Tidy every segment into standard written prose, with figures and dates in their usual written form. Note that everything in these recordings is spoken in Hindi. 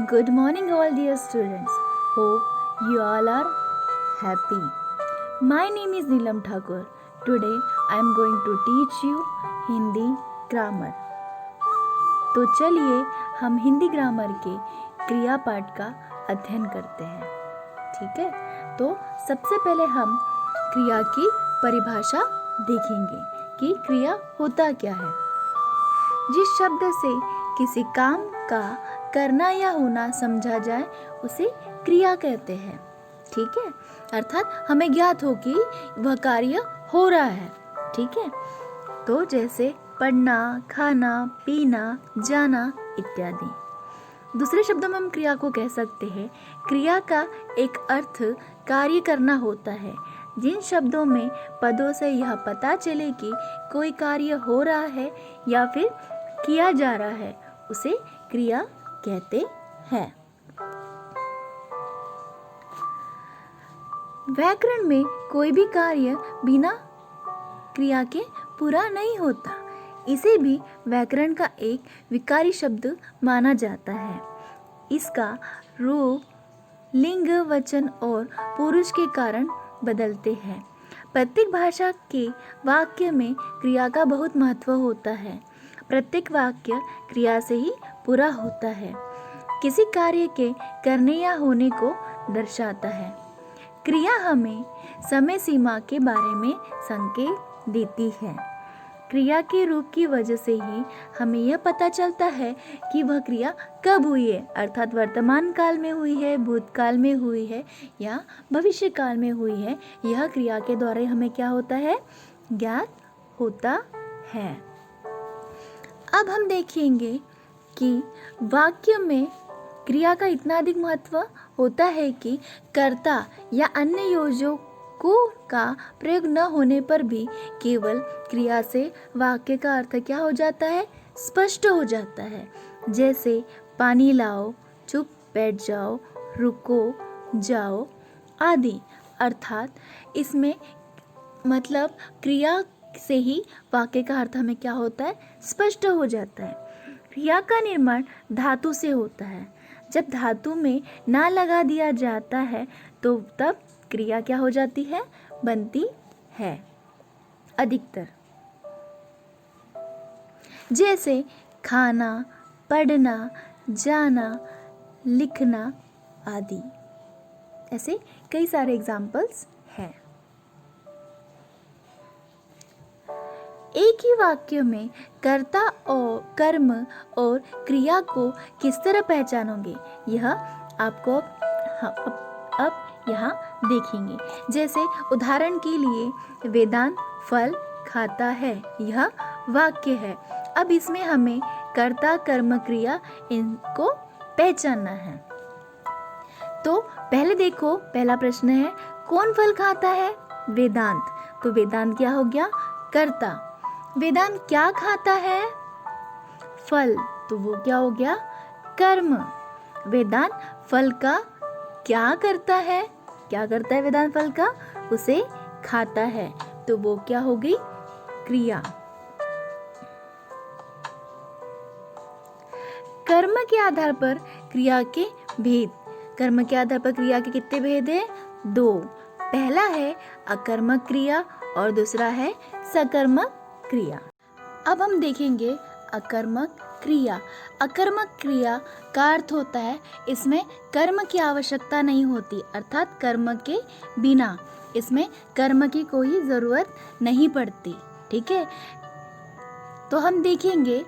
Good morning, all dear students. Hope you all are happy. My name is Neelam Thakur. Today I am going to teach you Hindi grammar. तो चलिए हम हिंदी ग्रामर के क्रिया पाठ का अध्ययन करते हैं. ठीक है, तो सबसे पहले हम क्रिया की परिभाषा देखेंगे कि क्रिया होता क्या है. जिस शब्द से किसी काम का करना या होना समझा जाए उसे क्रिया कहते हैं. ठीक है, अर्थात हमें ज्ञात हो कि वह कार्य हो रहा है. ठीक है, तो जैसे पढ़ना, खाना, पीना, जाना इत्यादि. दूसरे शब्दों में हम क्रिया को कह सकते हैं क्रिया का एक अर्थ कार्य करना होता है. जिन शब्दों में पदों से यह पता चले कि कोई कार्य हो रहा है या फिर किया जा रहा है उसे क्रिया कहते हैं. व्याकरण में कोई भी कार्य बिना क्रिया के पूरा नहीं होता. इसे भी व्याकरण का एक विकारी शब्द माना जाता है. इसका रूप लिंग, वचन और पुरुष के कारण बदलते हैं. प्रत्येक भाषा के वाक्य में क्रिया का बहुत महत्व होता है. प्रत्येक वाक्य क्रिया से ही पूरा होता है. किसी कार्य के करने या होने को दर्शाता है. क्रिया हमें समय सीमा के बारे में संकेत देती है. क्रिया के रूप की वजह से ही हमें यह पता चलता है कि वह क्रिया कब हुई है, अर्थात वर्तमान काल में हुई है, भूतकाल में हुई है या भविष्य काल में हुई है. यह क्रिया के द्वारा हमें क्या होता है, ज्ञात होता है. अब हम देखेंगे कि वाक्य में क्रिया का इतना अधिक महत्व होता है कि कर्ता या अन्य योजकों का प्रयोग न होने पर भी केवल क्रिया से वाक्य का अर्थ क्या हो जाता है, स्पष्ट हो जाता है. जैसे पानी लाओ, चुप बैठ जाओ, रुको, जाओ आदि. अर्थात इसमें मतलब क्रिया से ही वाक्य का अर्थ हमें क्या होता है, स्पष्ट हो जाता है. क्रिया का निर्माण धातु से होता है. जब धातु में ना लगा दिया जाता है तो तब क्रिया क्या हो जाती है, बनती है अधिकतर. जैसे खाना, पढ़ना, जाना, लिखना आदि. ऐसे कई सारे एग्जाम्पल्स हैं. एक ही वाक्य में कर्ता और कर्म और क्रिया को किस तरह पहचानोगे, यह आपको अब यहाँ देखेंगे. जैसे उदाहरण के लिए वेदांत फल खाता है, यह वाक्य है. अब इसमें हमें कर्ता, कर्म, क्रिया इनको पहचानना है. तो पहले देखो, पहला प्रश्न है कौन फल खाता है, वेदांत. तो वेदांत क्या हो गया, कर्ता. वेदांत क्या खाता है, फल. तो वो क्या हो गया, कर्म. वेदांत फल का क्या करता है, क्या करता है वेदांत फल का, उसे खाता है. तो वो क्या हो गई, क्रिया. कर्म के आधार पर क्रिया के भेद. कर्म के आधार पर क्रिया के कितने भेद है, 2. पहला है अकर्मक क्रिया और दूसरा है सकर्मक क्रिया. अब हम देखेंगे अकर्मक क्रिया. अकर्मक क्रिया का अर्थ होता है इसमें कर्म की आवश्यकता नहीं होती, अर्थात कर्म के बिना इसमें कर्म की कोई ज़रूरत नहीं पड़ती. ठीक है, तो हम देखेंगे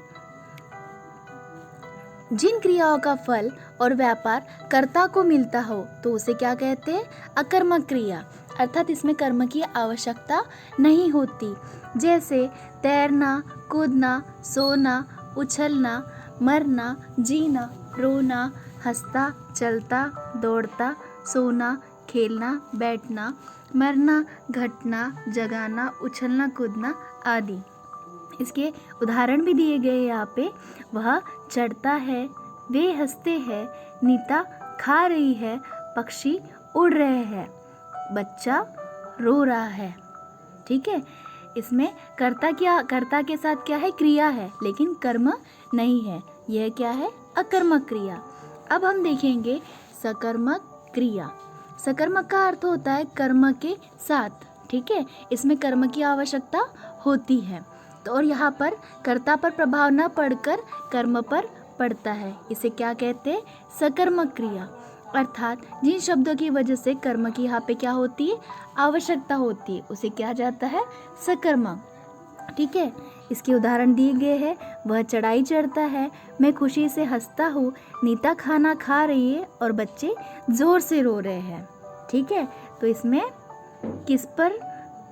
जिन क्रियाओं का फल और व्यापार कर्ता को मिलता हो तो उसे क्या कहते हैं, अकर्मक क्रिया. अर्थात इसमें कर्म की आवश्यकता नहीं होती. जैसे तैरना, कूदना, सोना, उछलना, मरना, जीना, रोना, हंसता, चलता, दौड़ता, सोना, खेलना, बैठना, मरना, घटना, जगाना, उछलना, कूदना आदि. इसके उदाहरण भी दिए गए यहाँ पे. वह चढ़ता है, वे हंसते हैं, नीता खा रही है, पक्षी उड़ रहे हैं, बच्चा रो रहा है. ठीक है, इसमें कर्ता के साथ क्या है, क्रिया है, लेकिन कर्म नहीं है. यह क्या है, अकर्मक क्रिया. अब हम देखेंगे सकर्मक क्रिया। सकर्मक का अर्थ होता है कर्म के साथ, ठीक है, इसमें कर्म की आवश्यकता होती है। तो और यहाँ पर कर्ता पर प्रभाव न पड़कर कर्म पर पड़ता है, इसे क्या कहते हैं? सकर्मक क्रिया। अर्थात जिन शब्दों की वजह से कर्म की यहाँ पे क्या होती है? आवश्यकता होती है, उसे क्या जाता है? सकर्मक, ठीक है। इसके उदाहरण दिए गए हैं। वह चढ़ाई चढ़ता है, मैं खुशी से हंसता हूँ, नीता खाना खा रही है और बच्चे जोर से रो रहे हैं, ठीक है। तो इसमें किस पर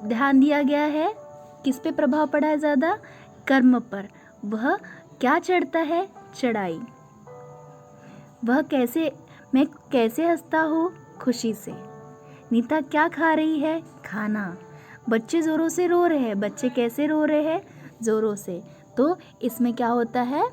ध्यान दिया गया है? किस पे प्रभाव पड़ा है ज़्यादा? कर्म पर। वह क्या चढ़ता है? चढ़ाई। मैं कैसे हंसता हूँ? खुशी से। नीता क्या खा रही है? खाना। बच्चे ज़ोरों से रो रहे हैं, बच्चे कैसे रो रहे हैं? ज़ोरों से। तो इसमें क्या होता है?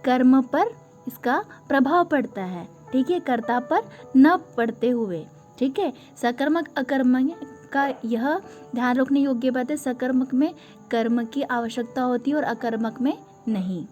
कर्म पर इसका प्रभाव पड़ता है, ठीक है, कर्ता पर न पड़ते हुए, ठीक है। सकर्मक अकर्मक का यह ध्यान रखने योग्य बात है, सकर्मक में कर्म की आवश्यकता होती है और अकर्मक में नहीं।